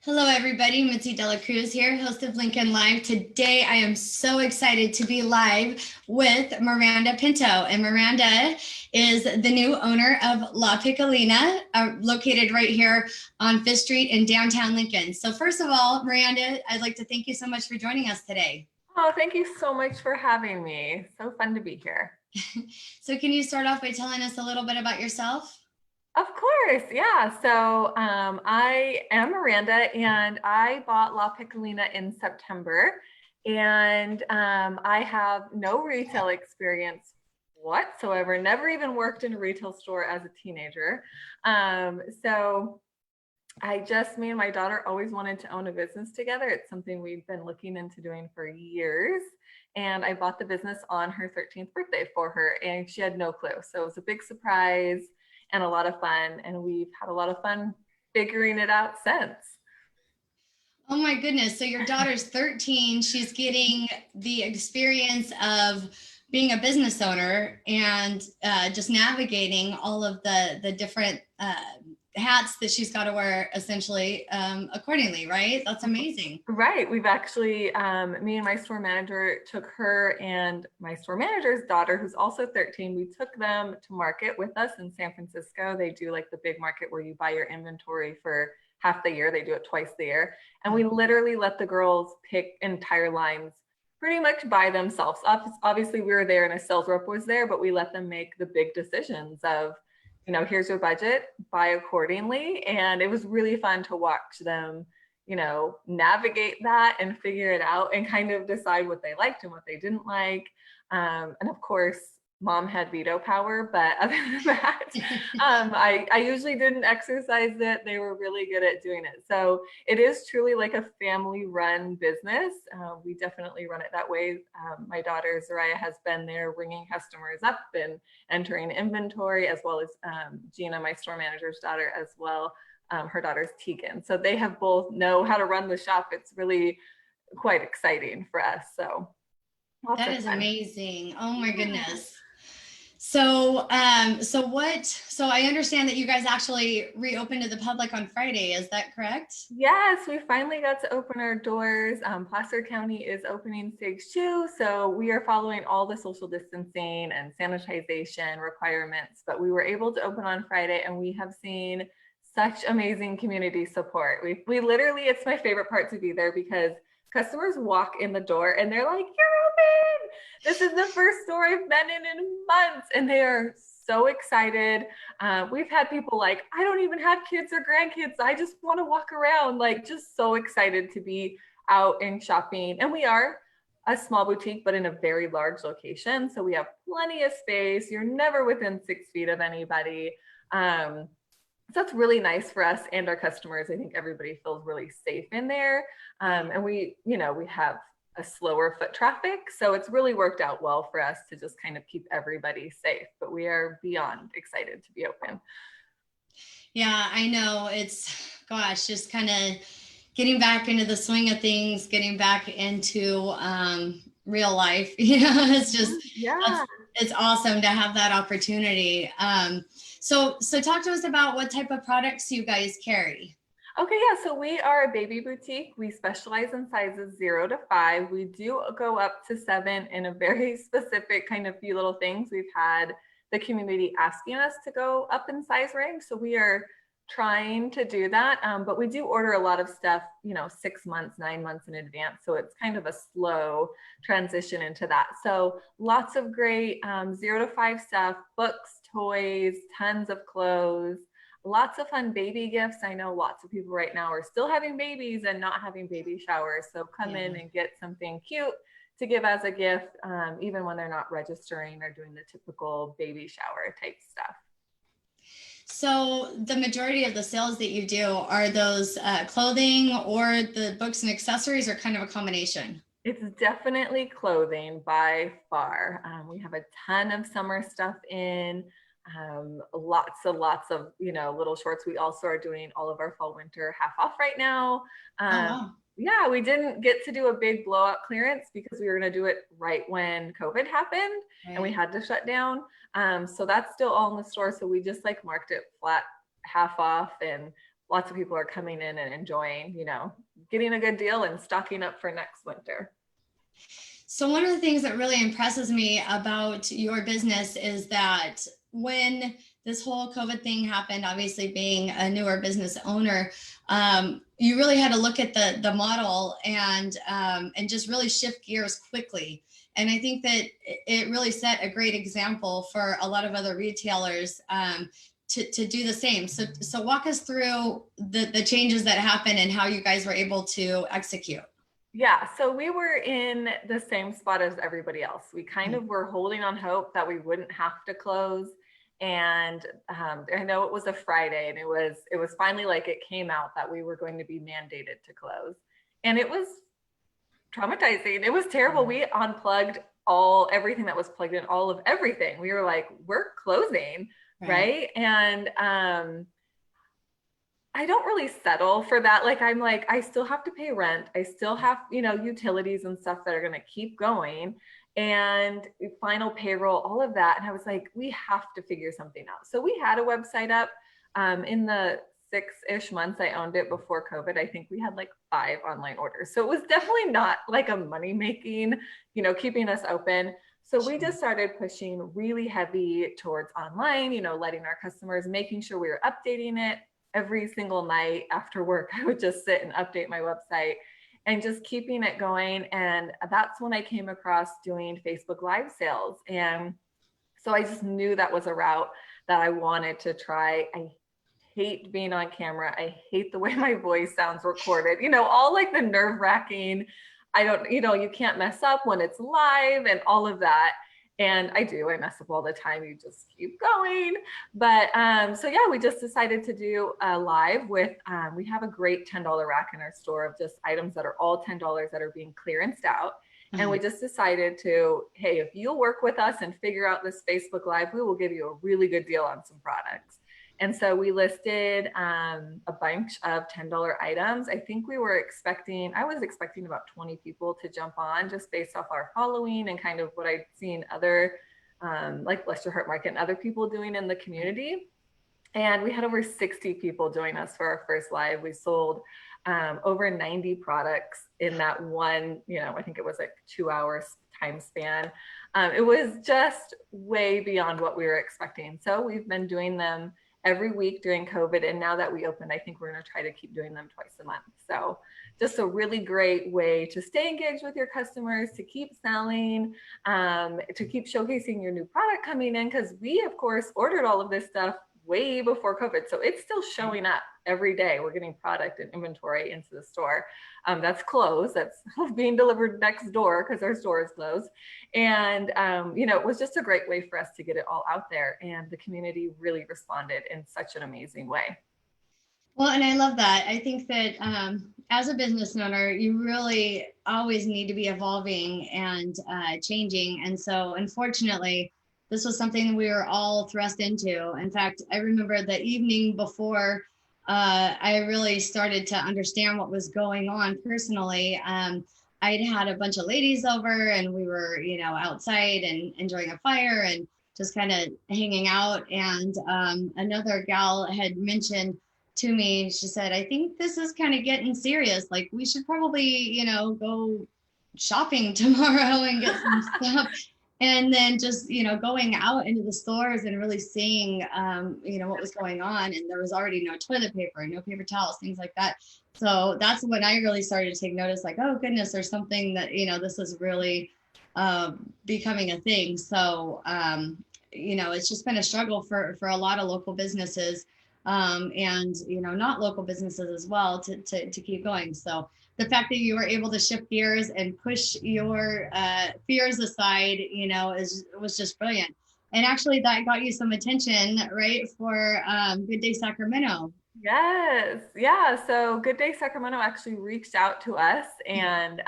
Hello, everybody. Mitzi Cruz here, host of Lincoln Live. Today, I am so excited to be live with Miranda Pinto. And Miranda is the new owner of La Piccolina, located right here on Fifth Street in downtown Lincoln. So first of all, Miranda, I'd like to thank you so much for joining us today. Oh, thank you so much for having me. So fun to be here. So can you start off by telling us a little bit about yourself? Of course, yeah. I am Miranda, and I bought La Piccolina in September, and I have no retail experience whatsoever. Never even worked in a retail store as a teenager. So me and my daughter always wanted to own a business together. It's something we've been looking into doing for years. And I bought the business on her 13th birthday for her, and she had no clue. So it was a big surprise and a lot of fun. And we've had a lot of fun figuring it out since. Oh my goodness. So your daughter's 13. She's getting the experience of being a business owner and just navigating all of the different hats that she's got to wear essentially accordingly, right? That's amazing. Right. We've actually, me and my store manager took her and my store manager's daughter, who's also 13. We took them to market with us in San Francisco. They do like the big market where you buy your inventory for half the year. They do it twice a year. And we literally let the girls pick entire lines pretty much by themselves. Obviously, we were there and a sales rep was there, but we let them make the big decisions of, here's your budget, buy accordingly. And it was really fun to watch them navigate that and figure it out and kind of decide what they liked and what they didn't like. And of course, mom had veto power, but other than that, I usually didn't exercise it. They were really good at doing it. So it is truly like a family run business. We definitely run it that way. My daughter, Zariah, has been there ringing customers up and entering inventory, as well as Gina, my store manager's daughter, as well. Her daughter's Tegan. So they have both know how to run the shop. It's really quite exciting for us. So that is fun. Amazing. Oh my goodness. So I understand that you guys actually reopened to the public on Friday. Is that correct? Yes, we finally got to open our doors. Placer County is opening stage 2. So we are following all the social distancing and sanitization requirements, but we were able to open on Friday, and we have seen such amazing community support. We literally, it's my favorite part to be there because customers walk in the door and they're like, "You're open. This is the first store I've been in months." And they are so excited. We've had people like, "I don't even have kids or grandkids. I just want to walk around," like just so excited to be out and shopping. And we are a small boutique, but in a very large location. So we have plenty of space. You're never within 6 feet of anybody. So that's really nice for us and our customers. I think everybody feels really safe in there. And we have a slower foot traffic. So it's really worked out well for us to just kind of keep everybody safe. But we are beyond excited to be open. Yeah, I know. Just kind of getting back into the swing of things, getting back into real life. It's just, it's awesome to have that opportunity. So talk to us about what type of products you guys carry. Okay, yeah, so we are a baby boutique. We specialize in sizes 0 to 5. We do go up to 7 in a very specific kind of few little things. We've had the community asking us to go up in size range, so we are trying to do that, but we do order a lot of stuff 6 months, 9 months in advance, so it's kind of a slow transition into that. So lots of great 0 to 5 stuff, books, toys, tons of clothes, lots of fun baby gifts. I know lots of people right now are still having babies and not having baby showers, so come in and get something cute to give as a gift, even when they're not registering or doing the typical baby shower type stuff. So the majority of the sales that you do, are those clothing or the books and accessories, or kind of a combination? It's definitely clothing by far. We have a ton of summer stuff in, lots of little shorts. We also are doing all of our fall winter half off right now. Wow. Yeah, we didn't get to do a big blowout clearance because we were going to do it right when COVID happened, and we had to shut down. So that's still all in the store. So we just like marked it flat half off, and lots of people are coming in and enjoying, getting a good deal and stocking up for next winter. So one of the things that really impresses me about your business is that when this whole COVID thing happened, obviously being a newer business owner, you really had to look at the model and just really shift gears quickly. And I think that it really set a great example for a lot of other retailers to do the same. So walk us through the changes that happened and how you guys were able to execute. Yeah, so we were in the same spot as everybody else. We kind of were holding on hope that we wouldn't have to close. And I know it was a Friday, and it was finally like it came out that we were going to be mandated to close. And it was traumatizing. It was terrible. We unplugged everything that was plugged in, all of everything. We were like, we're closing, right? And I don't really settle for that. Like, I'm like, I still have to pay rent. I still have, utilities and stuff that are going to keep going, and final payroll, all of that. And I was like, we have to figure something out. So we had a website up in the 6-ish months I owned it before COVID. I think we had like 5 online orders. So it was definitely not like a money making, keeping us open. So we just started pushing really heavy towards online, letting our customers, making sure we were updating it. Every single night after work, I would just sit and update my website and just keeping it going. And that's when I came across doing Facebook Live sales. And so I just knew that was a route that I wanted to try. I hate being on camera. I hate the way my voice sounds recorded, all like the nerve wracking. I don't, you can't mess up when it's live and all of that. And I mess up all the time. You just keep going. But so yeah, we just decided to do a live with, we have a great $10 rack in our store of just items that are all $10 that are being clearanced out. And we just decided to, hey, if you'll work with us and figure out this Facebook Live, we will give you a really good deal on some products. And so we listed a bunch of $10 items. I think I was expecting about 20 people to jump on just based off our following and kind of what I'd seen other, like Bless Your Heart Market and other people doing in the community. And we had over 60 people join us for our first live. We sold over 90 products in that one, I think it was like 2 hours time span. It was just way beyond what we were expecting. So we've been doing them every week during COVID. And now that we opened, I think we're going to try to keep doing them twice a month. So just a really great way to stay engaged with your customers, to keep selling, to keep showcasing your new product coming in. Because we, of course, ordered all of this stuff way before COVID. So it's still showing up every day. We're getting product and inventory into the store. That's closed. That's being delivered next door because our store is closed. And, it was just a great way for us to get it all out there. And the community really responded in such an amazing way. Well, and I love that. I think that as a business owner, you really always need to be evolving and changing. And so unfortunately, this was something we were all thrust into. In fact, I remember the evening before I really started to understand what was going on personally. I'd had a bunch of ladies over and we were, outside and enjoying a fire and just kind of hanging out. And another gal had mentioned to me, she said, I think this is kind of getting serious. Like we should probably, go shopping tomorrow and get some stuff. And then just, going out into the stores and really seeing, what was going on. And there was already no toilet paper, no paper towels, things like that. So that's when I really started to take notice, like, oh, goodness, there's something that, this is really becoming a thing. So, it's just been a struggle for a lot of local businesses and, not local businesses as well to keep going. So the fact that you were able to shift gears and push your fears aside, was just brilliant. And actually that got you some attention, right, for Good Day Sacramento. Yes. Yeah. So Good Day Sacramento actually reached out to us and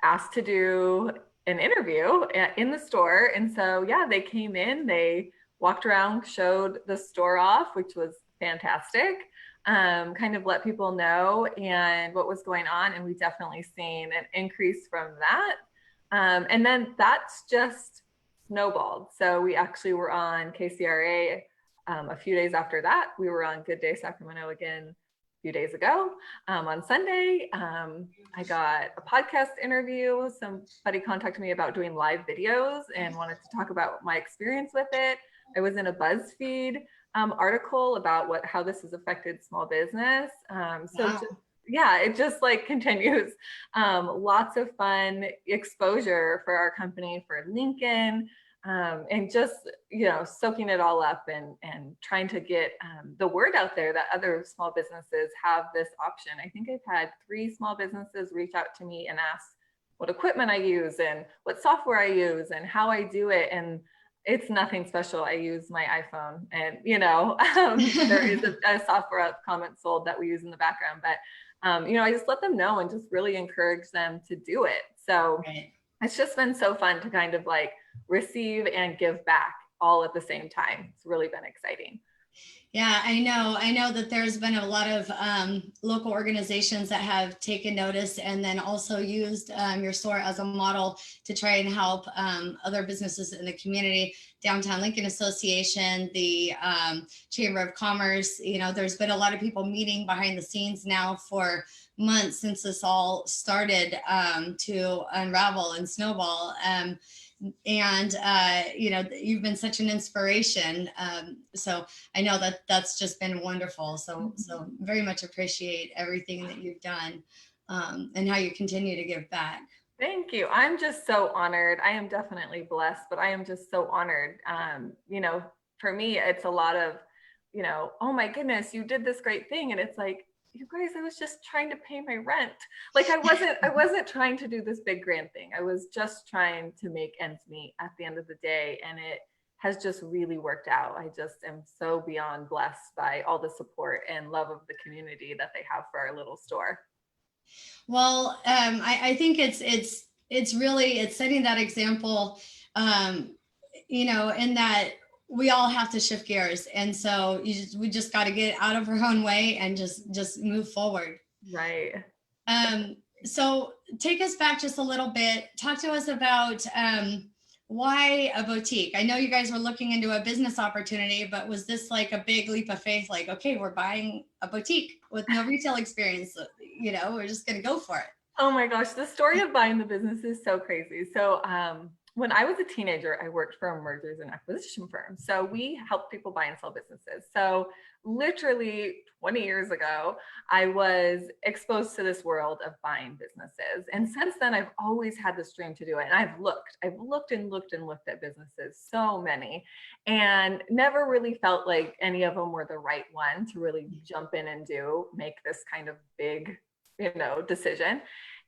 asked to do an interview in the store. And so, yeah, they came in, they walked around, showed the store off, which was fantastic. Kind of let people know and what was going on. And we definitely seen an increase from that. And then that's just snowballed. So we actually were on KCRA a few days after that, we were on Good Day Sacramento again a few days ago. On Sunday, I got a podcast interview. Somebody contacted me about doing live videos and wanted to talk about my experience with it. I was in a BuzzFeed article about how this has affected small business. Wow. Yeah, it just like continues. Lots of fun exposure for our company, for Lincoln, and just, soaking it all up and trying to get the word out there that other small businesses have this option. I think I've had 3 small businesses reach out to me and ask what equipment I use and what software I use and how I do it. And it's nothing special. I use my iPhone, and there is a software comment sold that we use in the background, but I just let them know and just really encourage them to do it. So Right. it's just been so fun to kind of like receive and give back all at the same time. It's really been exciting. Yeah, I know that there's been a lot of local organizations that have taken notice and then also used your store as a model to try and help other businesses in the community. Downtown Lincoln Association, the Chamber of Commerce, there's been a lot of people meeting behind the scenes now for months since this all started to unravel and snowball. And you've been such an inspiration. So I know that that's just been wonderful. So very much appreciate everything that you've done and how you continue to give back. Thank you. I'm just so honored. I am definitely blessed, but I am just so honored. For me, it's a lot of, oh my goodness, you did this great thing. And it's like, you guys, I was just trying to pay my rent. Like I wasn't trying to do this big grand thing. I was just trying to make ends meet at the end of the day. And it has just really worked out. I just am so beyond blessed by all the support and love of the community that they have for our little store. Well, I think it's really setting that example, in that we all have to shift gears. And so we just got to get out of our own way and just move forward. Right. So take us back just a little bit. Talk to us about why a boutique? I know you guys were looking into a business opportunity, but was this like a big leap of faith? Like, okay, we're buying a boutique with no retail experience. We're just going to go for it. Oh my gosh, the story of buying the business is so crazy. So when I was a teenager, I worked for a mergers and acquisition firm. So we helped people buy and sell businesses. So literally 20 years ago, I was exposed to this world of buying businesses. And since then, I've always had this dream to do it. And I've looked at businesses, so many, and never really felt like any of them were the right one to really jump in and make this kind of big, decision.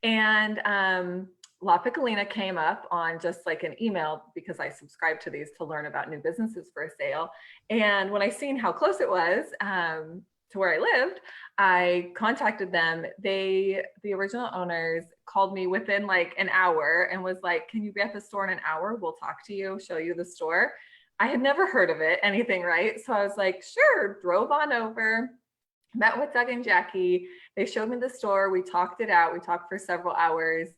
And La Piccolina came up on just like an email because I subscribed to these to learn about new businesses for sale. And when I seen how close it was to where I lived, I contacted them. The original owners called me within like an hour and was like, can you be at the store in an hour? We'll talk to you, show you the store. I had never heard of it, anything, right? So I was like, sure, drove on over, met with Doug and Jackie. They showed me the store. We talked it out. We talked for several hours.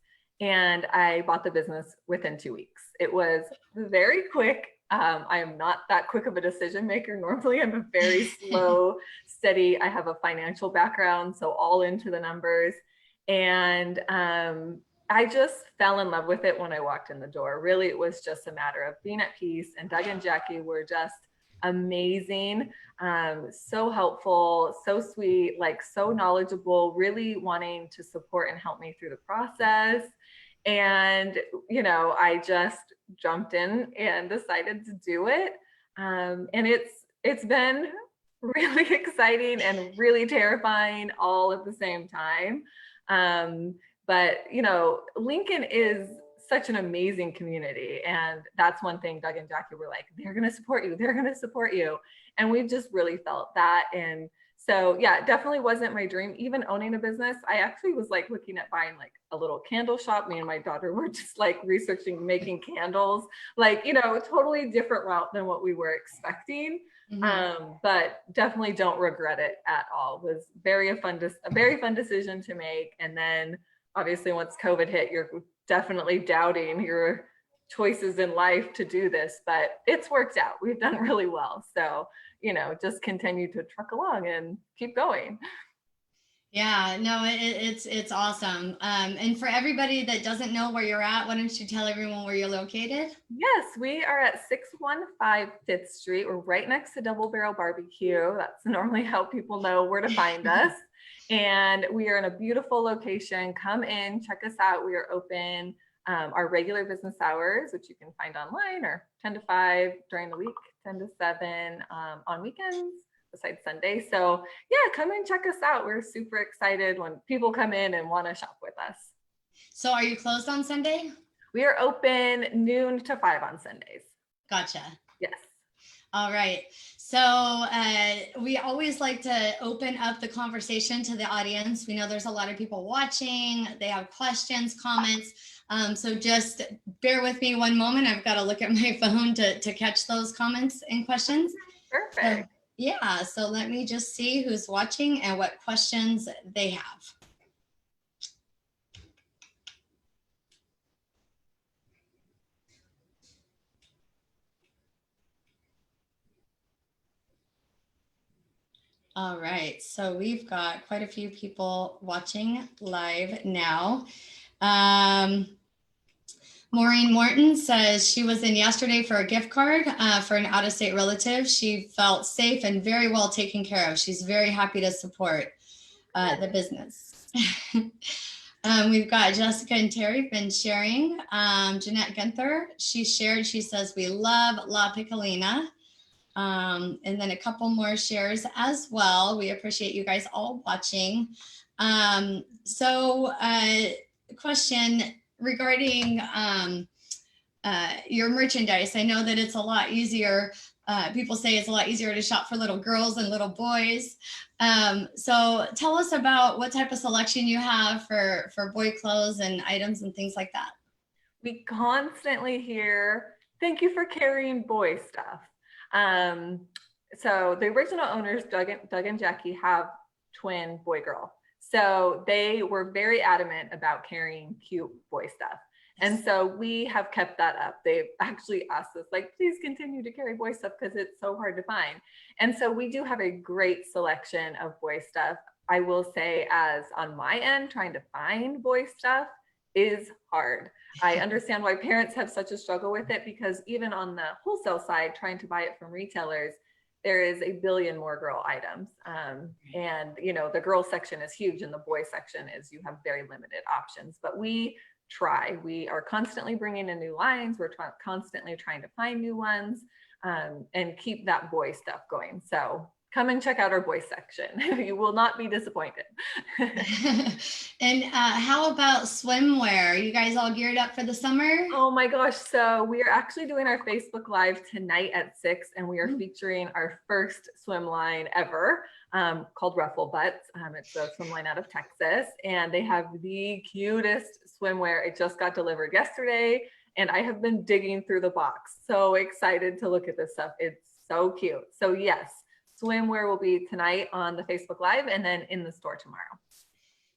And I bought the business within 2 weeks. It was very quick. I am not that quick of a decision maker. Normally, I'm a very slow, steady. I have a financial background, so all into the numbers. And I just fell in love with it when I walked in the door. Really, it was just a matter of being at peace. And Doug and Jackie were just amazing, so helpful, so sweet, like so knowledgeable, really wanting to support and help me through the process. And, I just jumped in and decided to do it. And it's been really exciting and really terrifying all at the same time. But, Lincoln is such an amazing community. And that's one thing Doug and Jackie were like, they're going to support you. They're going to support you. And we've just really felt that. And so, yeah, it definitely wasn't my dream, even owning a business. I actually was like looking at buying like a little candle shop. Me and my daughter were just like researching, making candles, like, totally different route than what we were expecting. Mm-hmm. But definitely don't regret it at all. It was a very fun decision to make. And then obviously once COVID hit, you're definitely doubting your choices in life to do this, but it's worked out. We've done really well. So, just continue to truck along and keep going. Yeah, no, it's awesome. And for everybody that doesn't know where you're at, why don't you tell everyone where you're located? Yes, we are at 615 5th Street. We're right next to Double Barrel Barbecue. That's normally how people know where to find us. And we are in a beautiful location. Come in, check us out. We are open our regular business hours, which you can find online, or 10 to 5 during the week, 10 to 7 on weekends, besides Sunday. So yeah, come and check us out. We're super excited when people come in and want to shop with us. So are you closed on Sunday? We are open noon to 5 on Sundays. Gotcha. Yes. All right. So we always like to open up the conversation to the audience. We know there's a lot of people watching. They have questions, comments. So just bear with me one moment. I've got to look at my phone to catch those comments and questions. Perfect. Yeah. So let me just see who's watching and what questions they have. All right, so we've got quite a few people watching live now. Maureen Morton says she was in yesterday for a gift card for an out-of-state relative. She felt safe and very well taken care of. She's very happy to support the business. We've got Jessica and Terry been sharing. Jeanette Gunther, she shared, she says, we love La Piccolina. And then a couple more shares as well. We appreciate you guys all watching. Question regarding your merchandise. I know that it's a lot easier. People say it's a lot easier to shop for little girls and little boys. So tell us about what type of selection you have for boy clothes and items and things like that. We constantly hear, thank you for carrying boy stuff. So the original owners, Doug and Jackie, have twin boy girl. So they were very adamant about carrying cute boy stuff. And so we have kept that up. They've actually asked us, like, please continue to carry boy stuff because it's so hard to find. And so we do have a great selection of boy stuff. I will say, as on my end, trying to find boy stuff is hard. I understand why parents have such a struggle with it, because even on the wholesale side, trying to buy it from retailers, there is a billion more girl items. And, the girl section is huge and the boy section is, you have very limited options, but we try. We are constantly bringing in new lines. We're constantly trying to find new ones and keep that boy stuff going. So come and check out our boy section. You will not be disappointed. And how about swimwear? Are you guys all geared up for the summer? Oh my gosh. So we are actually doing our Facebook Live tonight at 6, and we are featuring our first swim line ever called Raffle. It's a swim line out of Texas, and they have the cutest swimwear. It just got delivered yesterday, and I have been digging through the box. So excited to look at this stuff. It's so cute. So yes, swimwear will be tonight on the Facebook Live and then in the store tomorrow.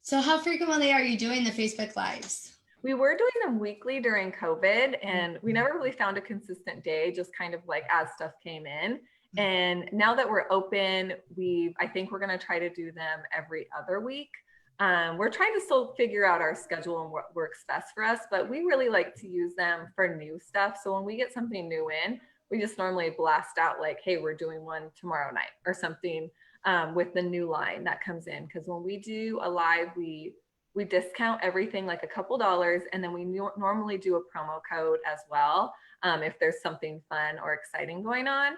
So how frequently are you doing the Facebook Lives? We were doing them weekly during COVID, and we never really found a consistent day, just kind of like as stuff came in. And now that we're open, I think we're going to try to do them every other week. We're trying to still figure out our schedule and what works best for us, but we really like to use them for new stuff. So when we get something new in, we just normally blast out like, hey, we're doing one tomorrow night or something with the new line that comes in. Because when we do a live, we discount everything like a couple dollars, and then we normally do a promo code as well if there's something fun or exciting going on,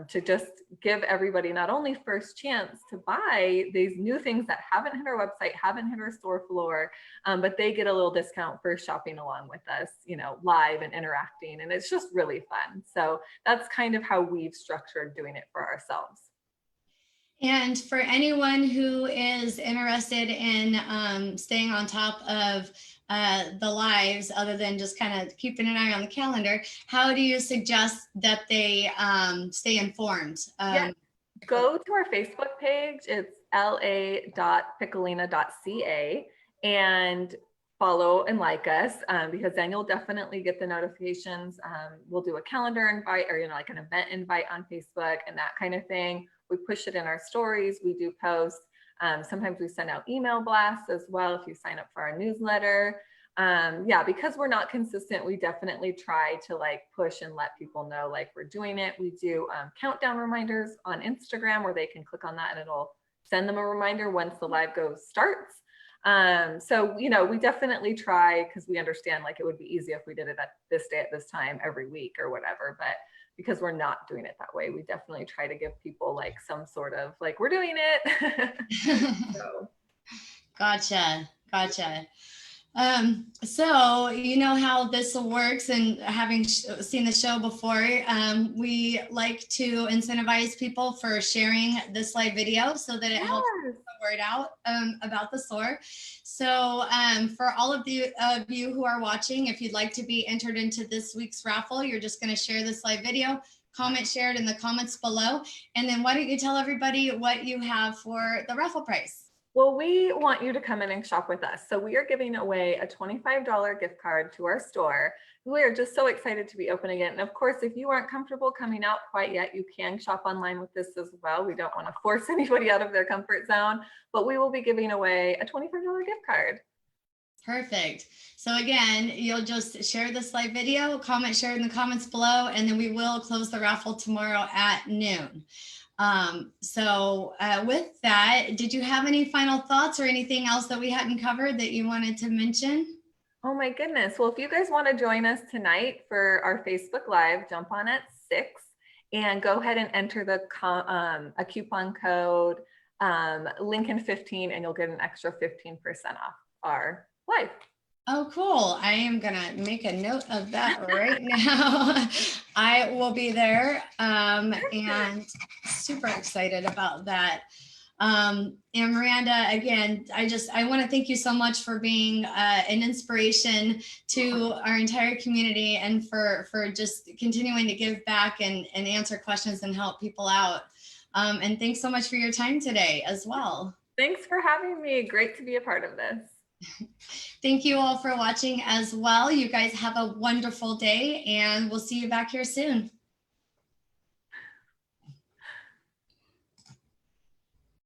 to just give everybody not only first chance to buy these new things that haven't hit our website, haven't hit our store floor, but they get a little discount for shopping along with us, live and interacting. And it's just really fun. So that's kind of how we've structured doing it for ourselves. And for anyone who is interested in staying on top of the lives, other than just kind of keeping an eye on the calendar, how do you suggest that they stay informed? Go to our Facebook page. It's la.piccolina.ca. And follow and like us, because then you'll definitely get the notifications. We'll do a calendar invite or, like an event invite on Facebook and that kind of thing. We push it in our stories. We do posts. Sometimes we send out email blasts as well if you sign up for our newsletter. Yeah, because we're not consistent, we definitely try to like push and let people know like we're doing it. We do countdown reminders on Instagram where they can click on that and it'll send them a reminder once the live starts. So, we definitely try, because we understand like it would be easy if we did it at this day at this time every week or whatever, but because we're not doing it that way, we definitely try to give people like some sort of like, we're doing it. So. Gotcha. So you know how this works, and having seen the show before, we like to incentivize people for sharing this live video so that it helps the word out about the store. So for all of you who are watching, if you'd like to be entered into this week's raffle, you're just going to share this live video, comment, share it in the comments below, and then why don't you tell everybody what you have for the raffle prize? Well, we want you to come in and shop with us. So we are giving away a $25 gift card to our store. We are just so excited to be opening it. And of course, if you aren't comfortable coming out quite yet, you can shop online with this as well. We don't want to force anybody out of their comfort zone, but we will be giving away a $25 gift card. Perfect. So again, you'll just share this live video, comment, share in the comments below, and then we will close the raffle tomorrow at noon. With that, did you have any final thoughts or anything else that we hadn't covered that you wanted to mention? Oh my goodness. Well, if you guys want to join us tonight for our Facebook Live, jump on at 6 and go ahead and enter a coupon code Lincoln15 and you'll get an extra 15% off our live. Oh, cool. I am going to make a note of that right now. I will be there and super excited about that. And Miranda, again, I want to thank you so much for being an inspiration to our entire community and for just continuing to give back and answer questions and help people out. And thanks so much for your time today as well. Thanks for having me. Great to be a part of this. Thank you all for watching as well. You guys have a wonderful day and we'll see you back here soon.